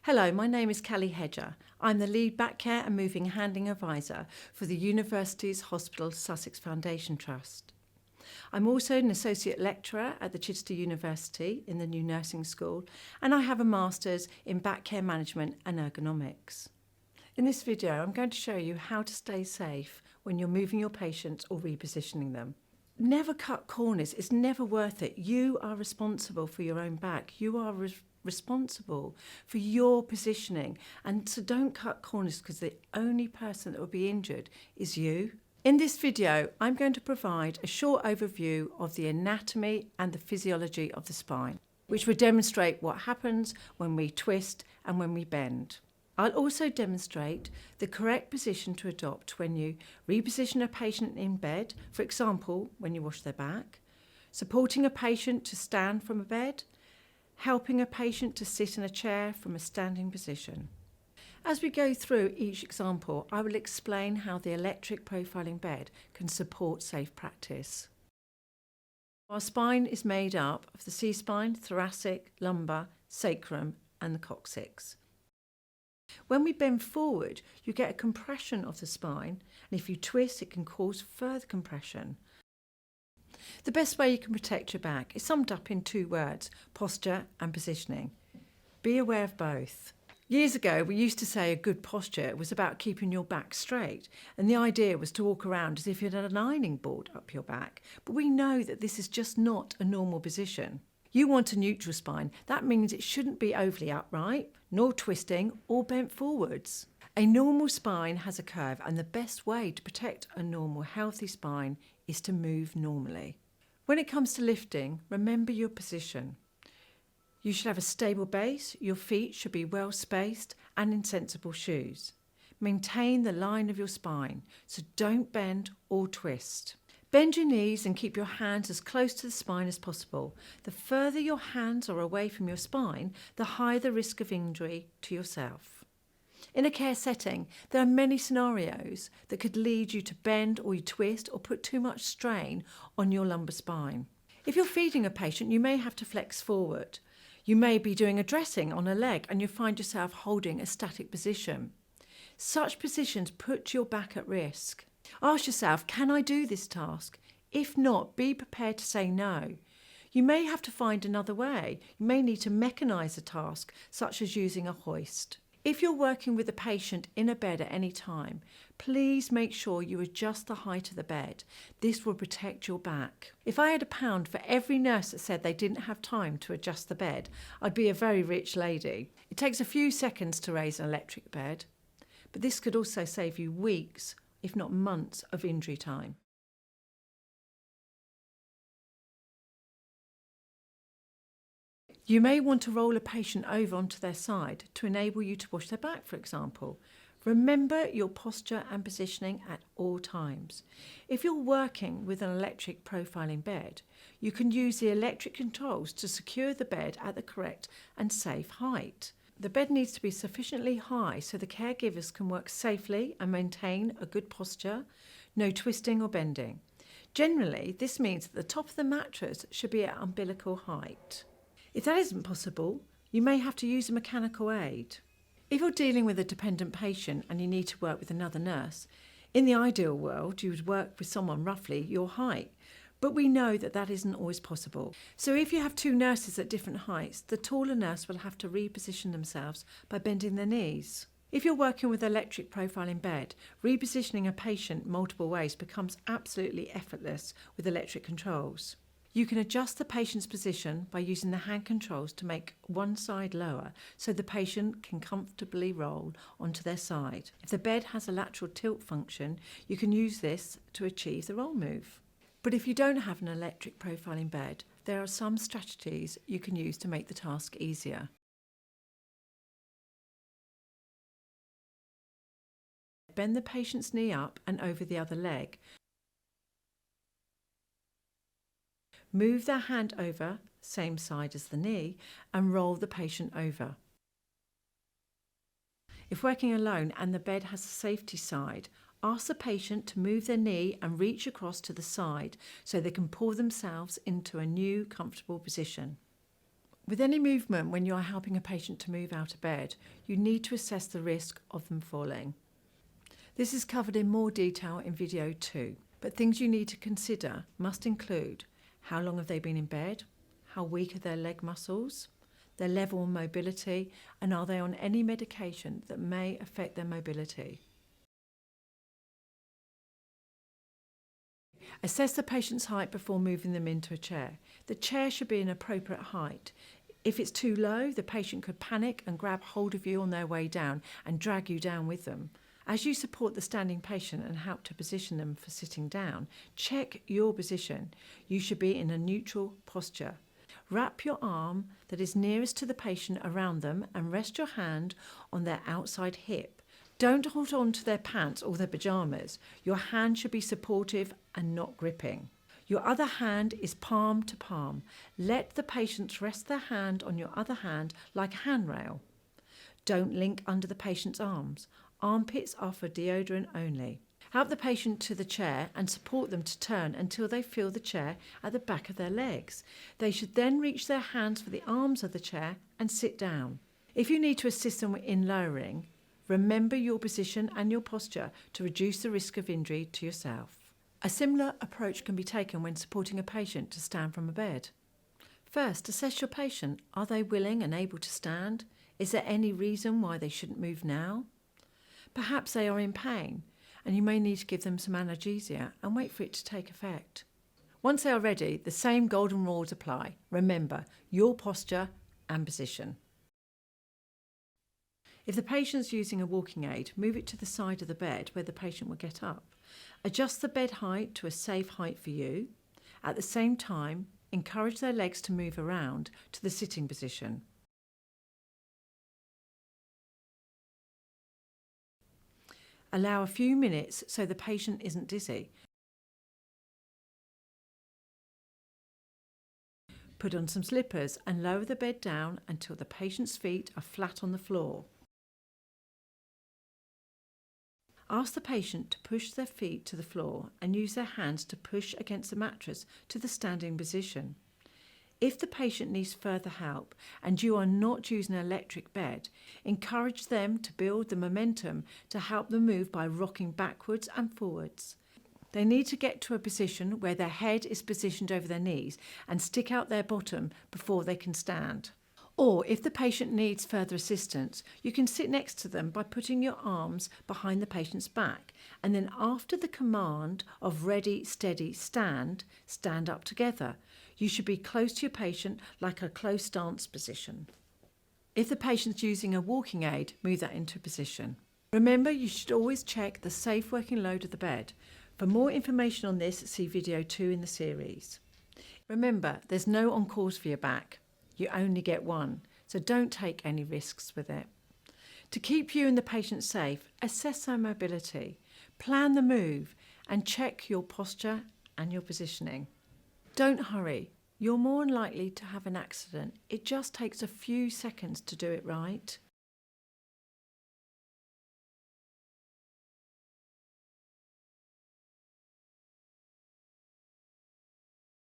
Hello, my name is Kelly Hedger. I'm the lead back care and moving and handling advisor for the Universities Hospital Sussex Foundation Trust. I'm also an associate lecturer at the Chichester University in the new nursing school, and I have a master's in back care management and ergonomics. In this video, I'm going to show you how to stay safe when you're moving your patients or repositioning them. Never cut corners. It's never worth it. You are responsible for your own back. You are responsible for your positioning. And so don't cut corners, because the only person that will be injured is you. In this video, I'm going to provide a short overview of the anatomy and the physiology of the spine, which will demonstrate what happens when we twist and when we bend. I'll also demonstrate the correct position to adopt when you reposition a patient in bed, for example, when you wash their back, supporting a patient to stand from a bed, helping a patient to sit in a chair from a standing position. As we go through each example, I will explain how the electric profiling bed can support safe practice. Our spine is made up of the C-spine, thoracic, lumbar, sacrum, and the coccyx. When we bend forward, you get a compression of the spine, and if you twist, it can cause further compression. The best way you can protect your back is summed up in two words: posture and positioning. Be aware of both. Years ago, we used to say a good posture was about keeping your back straight, and the idea was to walk around as if you had an ironing board up your back. But we know that this is just not a normal position. You want a neutral spine. That means it shouldn't be overly upright, nor twisting or bent forwards. A normal spine has a curve, and the best way to protect a normal, healthy spine is to move normally. When it comes to lifting, remember your position. You should have a stable base, your feet should be well spaced and in sensible shoes. Maintain the line of your spine, so don't bend or twist. Bend your knees and keep your hands as close to the spine as possible. The further your hands are away from your spine, the higher the risk of injury to yourself. In a care setting, there are many scenarios that could lead you to bend or you twist or put too much strain on your lumbar spine. If you're feeding a patient, you may have to flex forward. You may be doing a dressing on a leg and you find yourself holding a static position. Such positions put your back at risk. Ask yourself, can I do this task? If not, be prepared to say no. You may have to find another way. You may need to mechanise a task, such as using a hoist. If you're working with a patient in a bed at any time, please make sure you adjust the height of the bed. This will protect your back. If I had £1 for every nurse that said they didn't have time to adjust the bed, I'd be a very rich lady. It takes a few seconds to raise an electric bed, but this could also save you weeks, if not months, of injury time. You may want to roll a patient over onto their side to enable you to wash their back, for example. Remember your posture and positioning at all times. If you're working with an electric profiling bed, you can use the electric controls to secure the bed at the correct and safe height. The bed needs to be sufficiently high so the caregivers can work safely and maintain a good posture, no twisting or bending. Generally, this means that the top of the mattress should be at umbilical height. If that isn't possible, you may have to use a mechanical aid. If you're dealing with a dependent patient and you need to work with another nurse, in the ideal world, you would work with someone roughly your height. But we know that that isn't always possible. So if you have two nurses at different heights, the taller nurse will have to reposition themselves by bending their knees. If you're working with electric profile in bed, repositioning a patient multiple ways becomes absolutely effortless with electric controls. You can adjust the patient's position by using the hand controls to make one side lower so the patient can comfortably roll onto their side. If the bed has a lateral tilt function, you can use this to achieve the roll move. But if you don't have an electric profiling bed, there are some strategies you can use to make the task easier. Bend the patient's knee up and over the other leg. Move their hand over, same side as the knee, and roll the patient over. If working alone and the bed has a safety side, ask the patient to move their knee and reach across to the side so they can pull themselves into a new comfortable position. With any movement when you are helping a patient to move out of bed, you need to assess the risk of them falling. This is covered in more detail in video 2, but things you need to consider must include how long have they been in bed, how weak are their leg muscles, their level of mobility, and are they on any medication that may affect their mobility. Assess the patient's height before moving them into a chair. The chair should be an appropriate height. If it's too low, the patient could panic and grab hold of you on their way down and drag you down with them. As you support the standing patient and help to position them for sitting down, check your position. You should be in a neutral posture. Wrap your arm that is nearest to the patient around them and rest your hand on their outside hip. Don't hold on to their pants or their pyjamas. Your hand should be supportive and not gripping. Your other hand is palm to palm. Let the patient rest their hand on your other hand like a handrail. Don't link under the patient's arms. Armpits are for deodorant only. Help the patient to the chair and support them to turn until they feel the chair at the back of their legs. They should then reach their hands for the arms of the chair and sit down. If you need to assist them in lowering, remember your position and your posture to reduce the risk of injury to yourself. A similar approach can be taken when supporting a patient to stand from a bed. First, assess your patient. Are they willing and able to stand? Is there any reason why they shouldn't move now? Perhaps they are in pain, and you may need to give them some analgesia and wait for it to take effect. Once they are ready, the same golden rules apply. Remember your posture and position. If the patient's using a walking aid, move it to the side of the bed where the patient will get up. Adjust the bed height to a safe height for you. At the same time, encourage their legs to move around to the sitting position. Allow a few minutes so the patient isn't dizzy. Put on some slippers and lower the bed down until the patient's feet are flat on the floor. Ask the patient to push their feet to the floor and use their hands to push against the mattress to the standing position. If the patient needs further help and you are not using an electric bed, encourage them to build the momentum to help them move by rocking backwards and forwards. They need to get to a position where their head is positioned over their knees and stick out their bottom before they can stand. Or if the patient needs further assistance, you can sit next to them by putting your arms behind the patient's back, and then after the command of ready, steady, stand up together. You should be close to your patient like a close stance position. If the patient's using a walking aid, move that into position. Remember, you should always check the safe working load of the bed. For more information on this, see video 2 in the series. Remember, there's no on-calls for your back. You only get one, so don't take any risks with it. To keep you and the patient safe, assess their mobility, plan the move, and check your posture and your positioning. Don't hurry. You're more likely to have an accident. It just takes a few seconds to do it right.